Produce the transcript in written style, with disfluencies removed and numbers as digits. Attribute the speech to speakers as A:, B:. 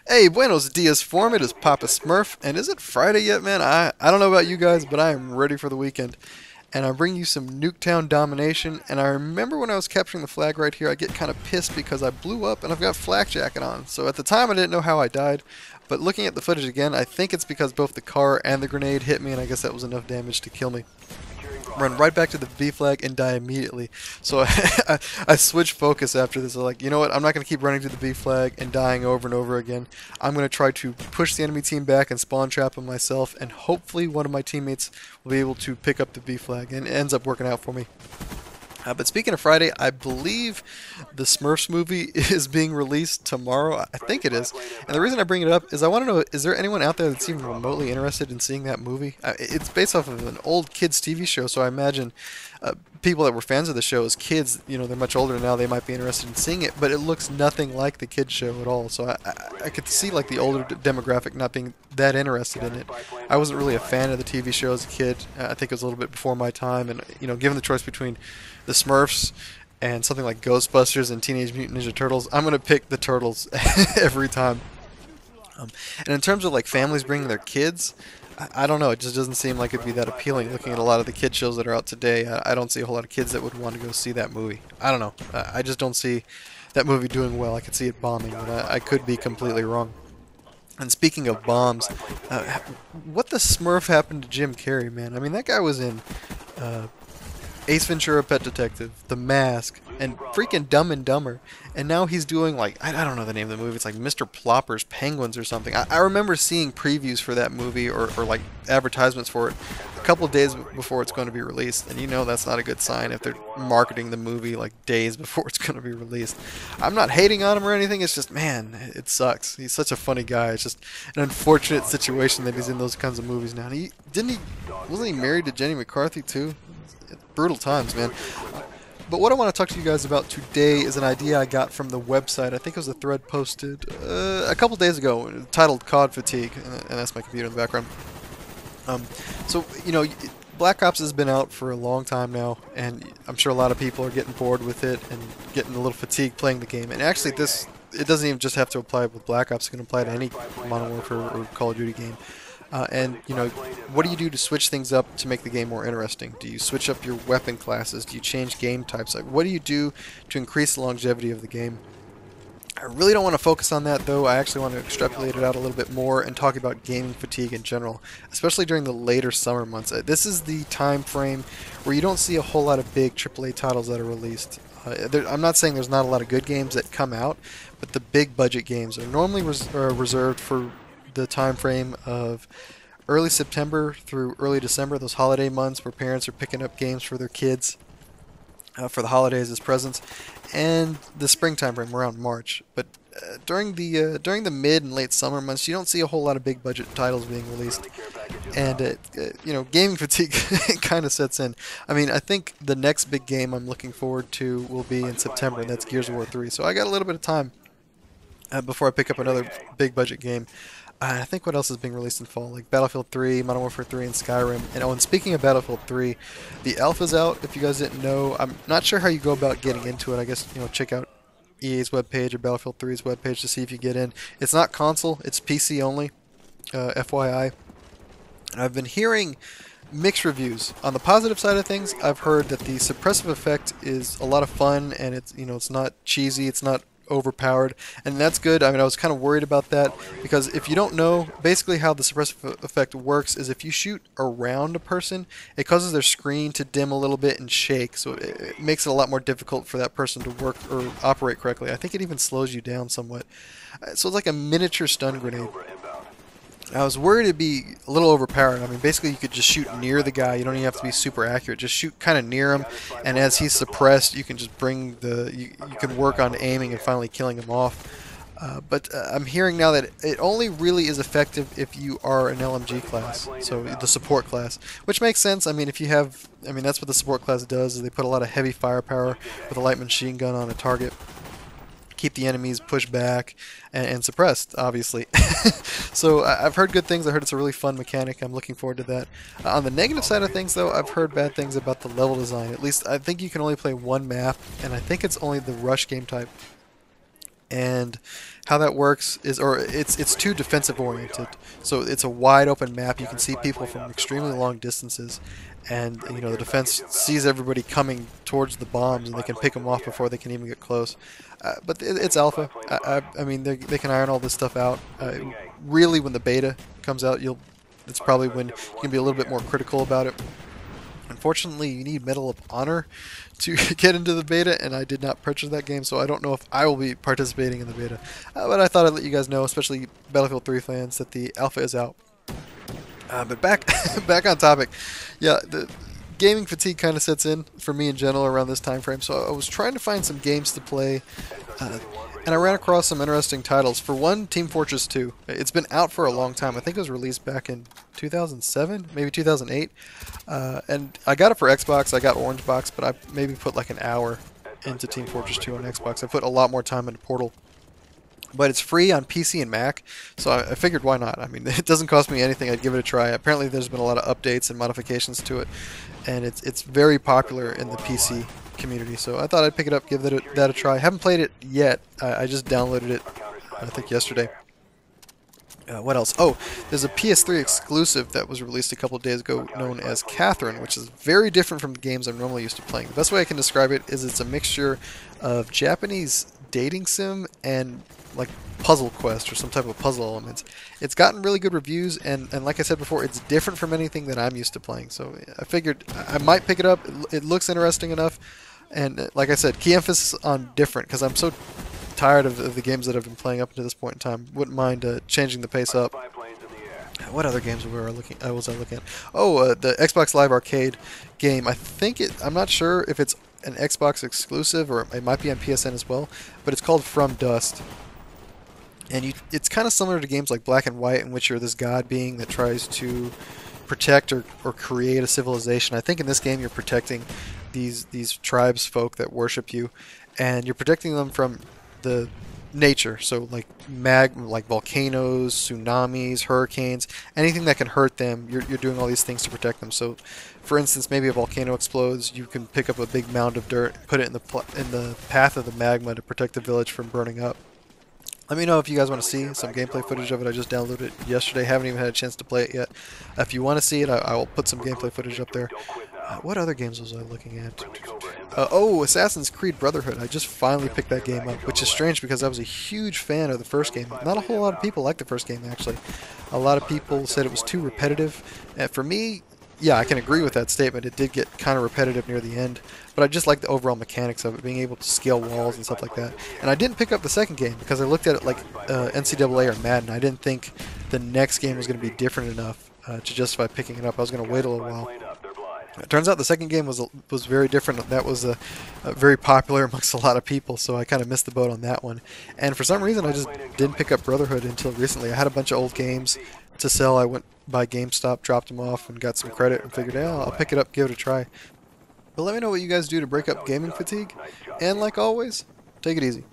A: Hey, buenos dias, form. It is Papa Smurf, and is it Friday yet, man? I don't know about you guys, but I am ready for the weekend. And I bring you some Nuketown domination. And I remember when I was capturing the flag right here, I get kind of pissed because I blew up and I've got flak jacket on. So at the time, I didn't know how I died. But looking at the footage again, I think it's because both the car and the grenade hit me, and I guess that was enough damage to kill me. Run right back to the B flag and die immediately. So I switched focus after this. I'm like, you know what? I'm not going to keep running to the B flag and dying over and over again. I'm going to try to push the enemy team back and spawn trap them myself, and hopefully one of my teammates will be able to pick up the B flag, and it ends up working out for me. But speaking of Friday, I believe the Smurfs movie is being released tomorrow. I think it is. And the reason I bring it up is I want to know, is there anyone out there that's even remotely interested in seeing that movie? It's based off of an old kids TV show, so I imagine people that were fans of the show as kids, they're much older now, they might be interested in seeing it, but it looks nothing like the kids show at all. So I could see like the older demographic not being that interested in it. I wasn't really a fan of the TV show as a kid. I think it was a little bit before my time, and given the choice between the Smurfs and something like Ghostbusters and Teenage Mutant Ninja Turtles, I'm gonna pick the Turtles every time. And in terms of like families bringing their kids, I don't know. It just doesn't seem like it'd be that appealing. Looking at a lot of the kid shows that are out today, I don't see a whole lot of kids that would want to go see that movie. I don't know. I just don't see that movie doing well. I could see it bombing, but I could be completely wrong. And speaking of bombs, what the Smurf happened to Jim Carrey, man? I mean, that guy was in uh, Ace Ventura: Pet Detective, The Mask, and freaking Dumb and Dumber. And now he's doing like, I don't know the name of the movie. It's like Mr. Plopper's Penguins or something. I remember seeing previews for that movie or like advertisements for it a couple of days before it's going to be released. And that's not a good sign if they're marketing the movie like days before it's going to be released. I'm not hating on him or anything. It's just, man, it sucks. He's such a funny guy. It's just an unfortunate situation that he's in those kinds of movies now. Wasn't he married to Jenny McCarthy too? Brutal times, man. But what I want to talk to you guys about today is an idea I got from the website. I think it was a thread posted a couple days ago titled COD Fatigue, and that's my computer in the background. So, Black Ops has been out for a long time now, and I'm sure a lot of people are getting bored with it and getting a little fatigued playing the game. And actually, it doesn't even just have to apply with Black Ops. It can apply to any Modern Warfare or Call of Duty game. What do you do to switch things up to make the game more interesting? Do you switch up your weapon classes? Do you change game types? Like, what do you do to increase the longevity of the game? I really don't want to focus on that, though. I actually want to extrapolate it out a little bit more and talk about gaming fatigue in general, especially during the later summer months. This is the time frame where you don't see a whole lot of big AAA titles that are released. I'm not saying there's not a lot of good games that come out, but the big budget games are normally reserved for the time frame of early September through early December, those holiday months where parents are picking up games for their kids for the holidays as presents, and the springtime frame around March. But during the mid and late summer months, you don't see a whole lot of big budget titles being released, and gaming fatigue kind of sets in. I mean, I think the next big game I'm looking forward to will be in September, and that's Gears of War 3. So I got a little bit of time before I pick up another big budget game. I think what else is being released in fall, like Battlefield 3, Modern Warfare 3, and Skyrim. And speaking of Battlefield 3, the alpha's out. If you guys didn't know, I'm not sure how you go about getting into it. I guess check out EA's webpage or Battlefield 3's webpage to see if you get in. It's not console; it's PC only. FYI. And I've been hearing mixed reviews. On the positive side of things, I've heard that the suppressive effect is a lot of fun, and it's not cheesy, it's not overpowered, and that's good. I mean, I was kind of worried about that because if you don't know, basically how the suppressive effect works is if you shoot around a person, it causes their screen to dim a little bit and shake, so it makes it a lot more difficult for that person to work or operate correctly. I think it even slows you down somewhat. So it's like a miniature stun grenade. I was worried it'd be a little overpowered. I mean, basically you could just shoot near the guy. You don't even have to be super accurate. Just shoot kind of near him, and as he's suppressed, you can just you can work on aiming and finally killing him off. But I'm hearing now that it only really is effective if you are an LMG class, so the support class, which makes sense. I mean, that's what the support class does, is they put a lot of heavy firepower with a light machine gun on a target. Keep the enemies pushed back and suppressed, obviously. So I've heard good things. I heard it's a really fun mechanic. I'm looking forward to that. On the negative side of things, though, I've heard bad things about the level design. At least I think you can only play one map, and I think it's only the rush game type And how that works is, or it's too defensive oriented. So it's a wide open map. You can see people from extremely long distances, and you know the defense sees everybody coming towards the bombs, and they can pick them off before they can even get close. But it's alpha. I mean, they can iron all this stuff out. Really, when the beta comes out, it's probably when you can be a little bit more critical about it. Unfortunately, you need Medal of Honor to get into the beta, and I did not purchase that game, so I don't know if I will be participating in the beta. But I thought I'd let you guys know, especially Battlefield 3 fans, that the alpha is out. But back back on topic, yeah, the gaming fatigue kind of sets in for me in general around this time frame. So I was trying to find some games to play, and I ran across some interesting titles. For one, Team Fortress 2. It's been out for a long time. I think it was released back in 2007, maybe 2008. And I got it for Xbox. I got Orange Box, but I maybe put like an hour into Team Fortress 2 on Xbox. I put a lot more time into Portal. But it's free on PC and Mac, so I figured why not? I mean, it doesn't cost me anything. I'd give it a try. Apparently there's been a lot of updates and modifications to it, and it's very popular in the PC community. So I thought I'd pick it up, give that a try. Haven't played it yet. I just downloaded it, I think, yesterday. What else? Oh, there's a PS3 exclusive that was released a couple of days ago known as Catherine, which is very different from the games I'm normally used to playing. The best way I can describe it is it's a mixture of Japanese dating sim and like puzzle quest or some type of puzzle elements. It's gotten really good reviews, and like I said before, it's different from anything that I'm used to playing. So I figured I might pick it up. It looks interesting enough, and like I said, key emphasis on different, because I'm so tired of the games that I've been playing up to this point in time. Wouldn't mind changing the pace up. What other games was I looking at? Oh, the Xbox Live Arcade game. I'm not sure if it's an Xbox exclusive or it might be on PSN as well, but it's called From Dust. And it's kind of similar to games like Black and White, in which you're this god being that tries to protect or create a civilization. I think in this game you're protecting these tribes folk that worship you, and you're protecting them from the nature. So like like volcanoes, tsunamis, hurricanes, anything that can hurt them. You're doing all these things to protect them. So, for instance, maybe a volcano explodes. You can pick up a big mound of dirt, put it in the path of the magma to protect the village from burning up. Let me know if you guys want to see some gameplay footage of it. I just downloaded it yesterday. Haven't even had a chance to play it yet. If you want to see it, I will put some gameplay footage up there. What other games was I looking at? Oh, Assassin's Creed Brotherhood. I just finally picked that game up, which is strange because I was a huge fan of the first game. Not a whole lot of people liked the first game, actually. A lot of people said it was too repetitive. And for me, yeah, I can agree with that statement. It did get kind of repetitive near the end, but I just like the overall mechanics of it, being able to scale walls and stuff like that. And I didn't pick up the second game because I looked at it like NCAA or Madden. I didn't think the next game was going to be different enough to justify picking it up. I was going to wait a little while. It turns out the second game was very different. That was very popular amongst a lot of people, so I kind of missed the boat on that one. And for some reason, I just didn't pick up Brotherhood until recently. I had a bunch of old games to sell. I went by GameStop, dropped them off, and got some credit, and figured, yeah, I'll pick it up, give it a try. But let me know what you guys do to break up gaming fatigue. And like always, take it easy.